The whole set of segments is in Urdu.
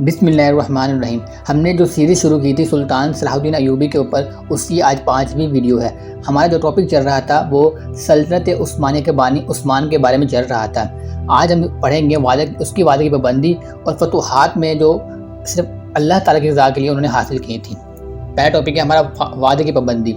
بسم اللہ الرحمن الرحیم۔ ہم نے جو سیریز شروع کی تھی سلطان صلاح الدین ایوبی کے اوپر، اس کی آج 5ویں ویڈیو ہے۔ ہمارا جو ٹاپک چل رہا تھا وہ سلطنت عثمانیہ کے بانی عثمان کے بارے میں چل رہا تھا۔ آج ہم پڑھیں گے اس کی وعدے کی پابندی اور فتوحات میں جو صرف اللہ تعالیٰ کی رضا کے لیے انہوں نے حاصل کی تھی۔ پہلا ٹاپک ہے ہمارا وعدے کی پابندی۔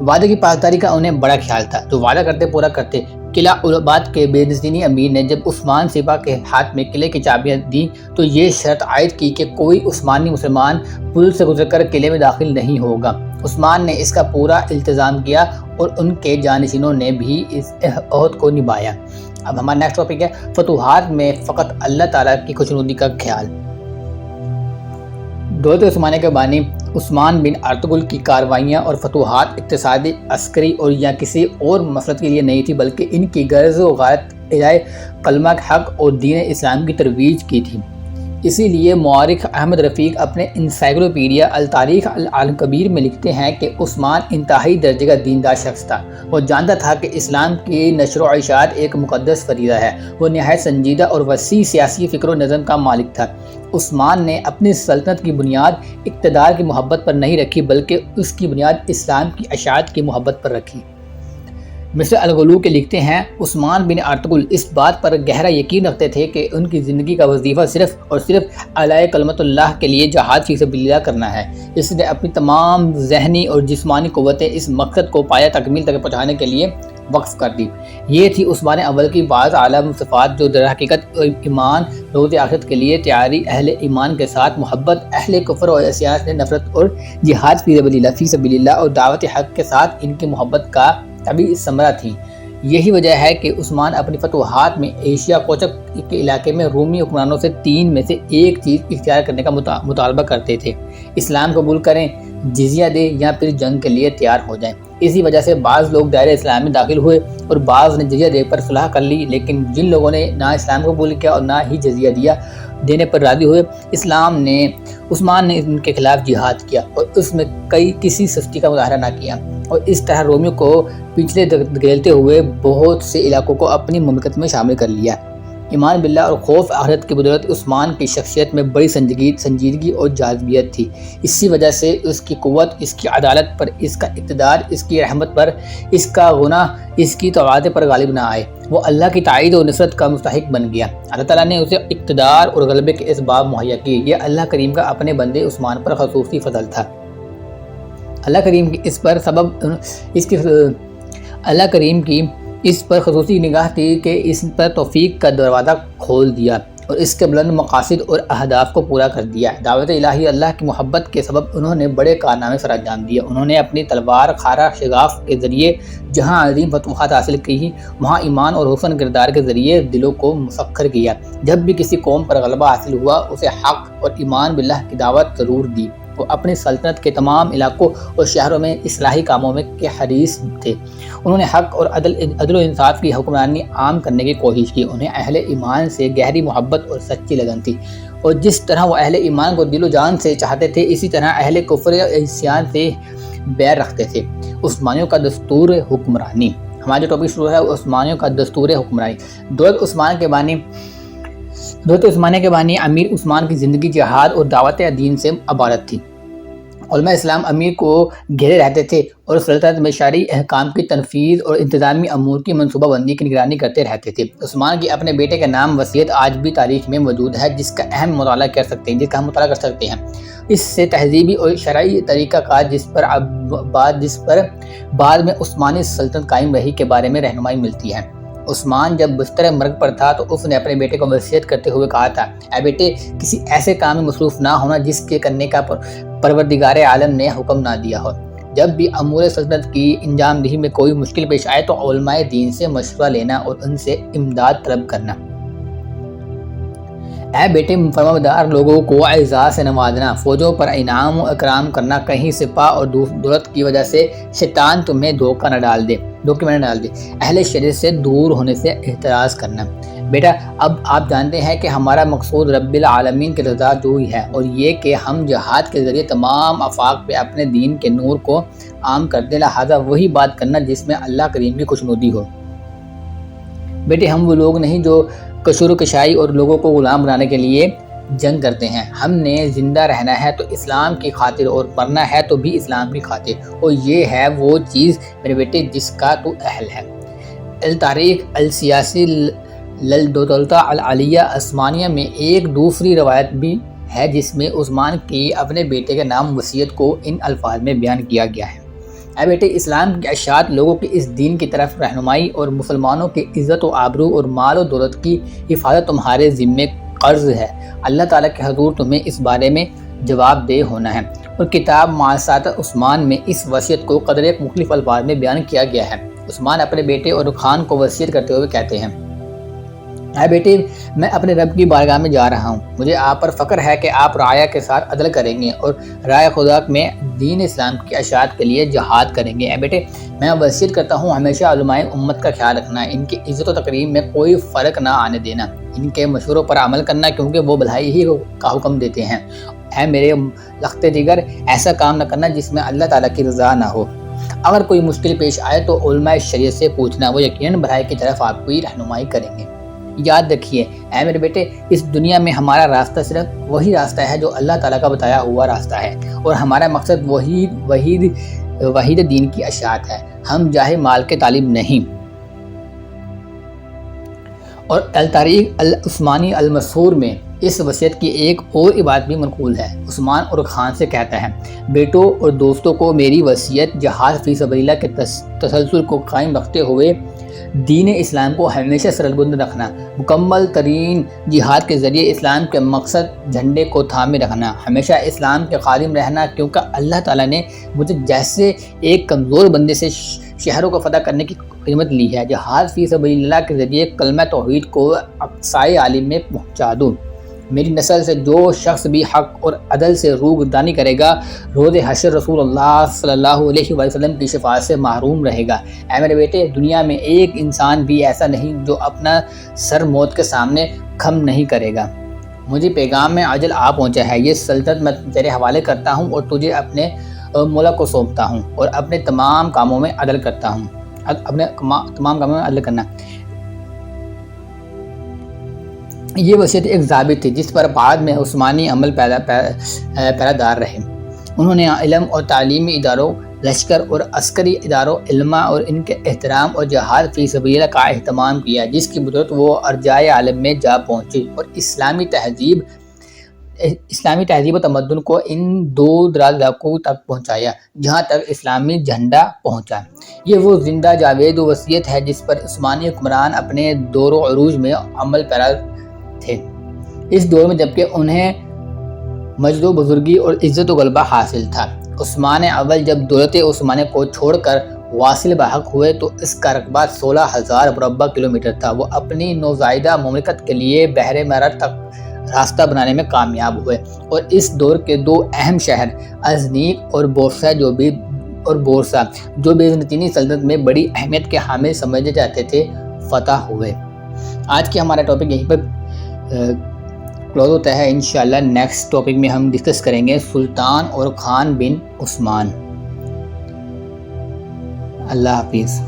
وعدے کی پاسداری کا انہیں بڑا خیال تھا، جو وعدہ کرتے پورا کرتے۔ قلعہ اولاباد کے بیزنطینی امیر نے جب عثمان سپاہ کے ہاتھ میں قلعے کی چابیاں دیں تو یہ شرط عائد کی کہ کوئی عثمانی مسلمان پل سے گزر کر قلعے میں داخل نہیں ہوگا۔ عثمان نے اس کا پورا التزام کیا اور ان کے جانشینوں نے بھی اس عہد کو نبھایا۔ اب ہمارا نیکسٹ ٹاپک ہے فتوحات میں فقط اللہ تعالیٰ کی خوشنودی کا خیال۔ دولت عثمانیہ کے بانی عثمان بن ارطغرل کی کارروائیاں اور فتوحات اقتصادی، عسکری اور یا کسی اور مقصد کے لیے نہیں تھی، بلکہ ان کی غرض و غایت اعلاء کلمہ حق اور دین اسلام کی ترویج کی تھی۔ اسی لیے مورخ احمد رفیق اپنے انسائکلوپیڈیا التاریخ الکبیر میں لکھتے ہیں کہ عثمان انتہائی درجے کا دیندار شخص تھا۔ وہ جانتا تھا کہ اسلام کی نشر و اشاعت ایک مقدس فریضہ ہے۔ وہ نہایت سنجیدہ اور وسیع سیاسی فکر و نظم کا مالک تھا۔ عثمان نے اپنی سلطنت کی بنیاد اقتدار کی محبت پر نہیں رکھی، بلکہ اس کی بنیاد اسلام کی اشاعت کی محبت پر رکھی۔ مصر الغلو کے لکھتے ہیں عثمان بن ارطغرل اس بات پر گہرا یقین رکھتے تھے کہ ان کی زندگی کا وظیفہ صرف اور صرف اعلاء کلمت اللہ کے لیے جہاد فی سبیل اللہ کرنا ہے۔ اس نے اپنی تمام ذہنی اور جسمانی قوتیں اس مقصد کو پایہ تکمیل تک پہنچانے کے لیے وقف کر دی۔ یہ تھی عثمان اول کی بعض اعلیٰ صفات جو در حقیقت ایمان، روز آخرت کے لیے تیاری، اہل ایمان کے ساتھ محبت، اہل کفر اور عصیان سے نفرت اور جہاد فی سبیل اللہ اور دعوت حق کے ساتھ ان کی محبت کا طبعی ثمرہ تھی۔ یہی وجہ ہے کہ عثمان اپنی فتوحات میں ایشیا کوچک کے علاقے میں رومی حکمرانوں سے 3 میں سے ایک چیز اختیار کرنے کا مطالبہ کرتے تھے: اسلام قبول کریں، جزیہ دیں یا پھر جنگ کے لیے تیار ہو جائیں۔ اسی وجہ سے بعض لوگ دائرہ اسلام میں داخل ہوئے اور بعض نے جزیہ دے پر صلح کر لی، لیکن جن لوگوں نے نہ اسلام قبول کیا اور نہ ہی جزیہ دینے پر راضی ہوئے، عثمان نے ان کے خلاف جہاد کیا اور اس میں کسی سستی کا مظاہرہ نہ کیا، اور اس طرح رومیوں کو پیچھے دھکیلتے ہوئے بہت سے علاقوں کو اپنی مملکت میں شامل کر لیا۔ ایمان باللہ اور خوف آخرت کی بدولت عثمان کی شخصیت میں بڑی سنجیدگی اور جاذبیت تھی۔ اسی وجہ سے اس کی قوت، اس کی عدالت پر اس کا اقتدار، اس کی رحمت پر اس کا غنیٰ، اس کی توعدے پر غالب نہ آئے۔ وہ اللہ کی تائید و نصرت کا مستحق بن گیا۔ اللہ تعالیٰ نے اسے اقتدار اور غلبے کے اسباب مہیا کیے۔ یہ اللہ کریم کا اپنے بندے عثمان پر خصوصی فضل تھا۔ اللہ کریم کی اس پر خصوصی نگاہ تھی کہ اس پر توفیق کا دروازہ کھول دیا اور اس کے بلند مقاصد اور اہداف کو پورا کر دیا۔ دعوت الہی اللہ کی محبت کے سبب انہوں نے بڑے کارنامے سر انجام دیے۔ انہوں نے اپنی تلوار خارہ شگاف کے ذریعے جہاں عظیم فتوحات حاصل کی، وہاں ایمان اور حسن کردار کے ذریعے دلوں کو مسخر کیا۔ جب بھی کسی قوم پر غلبہ حاصل ہوا، اسے حق اور ایمان باللہ کی دعوت ضرور دی۔ وہ اپنی سلطنت کے تمام علاقوں اور شہروں میں اصلاحی کاموں میں کے حریص تھے۔ انہوں نے حق اور عدل و انصاف کی حکمرانی عام کرنے کی کوشش کی۔ انہیں اہل ایمان سے گہری محبت اور سچی لگن تھی، اور جس طرح وہ اہل ایمان کو دل و جان سے چاہتے تھے، اسی طرح اہل کفر اور عصیان سے بیر رکھتے تھے۔ عثمانیوں کا دستور حکمرانی۔ ہمارا جو ٹاپک شروع ہے عثمانیوں کا دستور حکمرانی۔ دولت عثمانیہ کے بانی امیر عثمان کی زندگی جہاد اور دعوت دین سے عبارت تھی۔ علماء اسلام امیر کو گھیرے رہتے تھے اور سلطنت میں شرعی احکام کی تنفیذ اور انتظامی امور کی منصوبہ بندی کی نگرانی کرتے رہتے تھے۔ عثمان کی اپنے بیٹے کے نام وصیت آج بھی تاریخ میں موجود ہے، جس کا ہم مطالعہ کر سکتے ہیں۔ اس سے تہذیبی اور شرعی طریقہ کار جس پر بعد میں عثمانی سلطنت قائم رہی کے بارے میں رہنمائی ملتی ہے۔ عثمان جب بستر مرگ پر تھا تو اس نے اپنے بیٹے کو وصیت کرتے ہوئے کہا تھا: اے بیٹے، کسی ایسے کام میں مصروف نہ ہونا جس کے کرنے کا پروردگار عالم نے حکم نہ دیا ہو۔ جب بھی امور سلطنت کی انجام دہی میں کوئی مشکل پیش آئے تو علماء دین سے مشورہ لینا اور ان سے امداد طلب کرنا۔ اے بیٹے، فرمانبردار لوگوں کو اعزاز سے نوازنا، فوجوں پر انعام و اکرام کرنا، کہیں سپاہ اور دولت کی وجہ سے شیطان تمہیں دھوکے میں نہ ڈال دے، اہل شریعت سے دور ہونے سے احتراز کرنا۔ بیٹا، اب آپ جانتے ہیں کہ ہمارا مقصود رب العالمین کی رضا جوئی ہے، اور یہ کہ ہم جہاد کے ذریعے تمام آفاق پہ اپنے دین کے نور کو عام کر دیں، لہٰذا وہی بات کرنا جس میں اللہ کریم کی خوشنودی ہو۔ بیٹے، ہم وہ لوگ نہیں جو کشور و کشائی اور لوگوں کو غلام بنانے کے لیے جنگ کرتے ہیں۔ ہم نے زندہ رہنا ہے تو اسلام کی خاطر اور مرنا ہے تو بھی اسلام کی خاطر، اور یہ ہے وہ چیز میرے بیٹے جس کا تو اہل ہے۔ التاریخ السیاسی للدولة العلیہ عثمانیہ میں ایک دوسری روایت بھی ہے جس میں عثمان کی اپنے بیٹے کے نام وصیت کو ان الفاظ میں بیان کیا گیا ہے: اے بیٹے، اسلام کی اشاعت لوگوں کی اس دین کی طرف رہنمائی اور مسلمانوں کی عزت و آبرو اور مال و دولت کی حفاظت تمہارے ذمے قرض ہے۔ اللہ تعالیٰ کے حضور تمہیں اس بارے میں جواب دہ ہونا ہے۔ اور کتاب مؤسسات عثمان میں اس وصیت کو قدر مختلف الفاظ میں بیان کیا گیا ہے۔ عثمان اپنے بیٹے اور خان کو وصیت کرتے ہوئے کہتے ہیں: اے بیٹے، میں اپنے رب کی بارگاہ میں جا رہا ہوں۔ مجھے آپ پر فخر ہے کہ آپ رعایا کے ساتھ عدل کریں گے اور رائے خدا میں دین اسلام کی اشاعت کے لیے جہاد کریں گے۔ اے بیٹے، میں وصیت کرتا ہوں ہمیشہ علماء امت کا خیال رکھنا، ان کی عزت و تکریم میں کوئی فرق نہ آنے دینا، ان کے مشوروں پر عمل کرنا کیونکہ وہ بھلائی ہی کا حکم دیتے ہیں۔ اے میرے لخت جگر، ایسا کام نہ کرنا جس میں اللہ تعالیٰ کی رضا نہ ہو۔ اگر کوئی مشکل پیش آئے تو علماء شریعت سے پوچھنا، وہ یقیناً بھلائی کی طرف آپ کی رہنمائی کریں گے۔ یاد رکھیے اے میرے بیٹے، اس دنیا میں ہمارا راستہ صرف وہی راستہ ہے جو اللہ تعالیٰ کا بتایا ہوا راستہ ہے، اور ہمارا مقصد وحید دین کی اشاعت ہے۔ ہم جاہ مال کے طالب نہیں۔ اور التاریخ العثمانی المسہور میں اس وصیت کی ایک اور عبارت بھی منقول ہے۔ عثمان اور خان سے کہتا ہے: بیٹوں اور دوستوں کو میری وصیت جہاد فی سبیل اللہ کے تسلسل کو قائم رکھتے ہوئے دین اسلام کو ہمیشہ سربلند رکھنا، مکمل ترین جہاد کے ذریعے اسلام کے مقصد جھنڈے کو تھامے رکھنا، ہمیشہ اسلام کے قائم رہنا، کیونکہ اللہ تعالیٰ نے مجھے جیسے ایک کمزور بندے سے شہروں کو فتح کرنے کی قیمت لی ہے، جہاد فی سبیل اللہ کے ذریعے کلمہ توحید کو اقصائے عالم میں پہنچا دوں۔ میری نسل سے جو شخص بھی حق اور عدل سے روگردانی کرے گا، روز حشر رسول اللہ صلی اللہ علیہ وسلم کی شفاعت سے محروم رہے گا۔ اے میرے بیٹے، دنیا میں ایک انسان بھی ایسا نہیں جو اپنا سر موت کے سامنے خم نہیں کرے گا۔ مجھے پیغام میں اجل آ پہنچا ہے، یہ سلطنت میں تیرے حوالے کرتا ہوں اور تجھے اپنے مولا کو سونپتا ہوں، اور اپنے تمام کاموں میں عدل کرتا ہوں، اپنے تمام کاموں میں عدل کرنا۔ یہ وصیت ایک ضابط تھی جس پر بعد میں عثمانی عمل پیرادار رہے۔ انہوں نے علم اور تعلیمی اداروں، لشکر اور عسکری اداروں، علماء اور ان کے احترام اور جہاد فی سبیل اللہ کا اہتمام کیا، جس کی بدولت وہ ارجائے عالم میں جا پہنچی اور اسلامی تہذیب و تمدن کو ان دور دراز علاقوں تک پہنچایا جہاں تک اسلامی جھنڈا پہنچا۔ یہ وہ زندہ جاوید وصیت ہے جس پر عثمانی حکمران اپنے دور و عروج میں عمل پیرا تھے۔ اس دور میں جبکہ انہیں مجد و بزرگی اور عزت و غلبہ حاصل تھا۔ عثمان اول جب دولت عثمانیہ کو چھوڑ کر واصل بحق ہوئے تو اس کا رقبہ 16,000 مربع کلومیٹر تھا۔ وہ اپنی نوزائیدہ مملکت کے لیے بحر معرج تک راستہ بنانے میں کامیاب ہوئے، اور اس دور کے دو اہم شہر ازنیق اور بورسا جو بیزنطینی سلطنت میں بڑی اہمیت کے حامل سمجھے جاتے تھے، فتح ہوئے۔ آج کی ہمارا ٹاپک یہیں پر کلوز ہوتا ہے۔ انشاءاللہ نیکسٹ ٹاپک میں ہم ڈسکس کریں گے سلطان اور خان بن عثمان۔ اللہ حافظ۔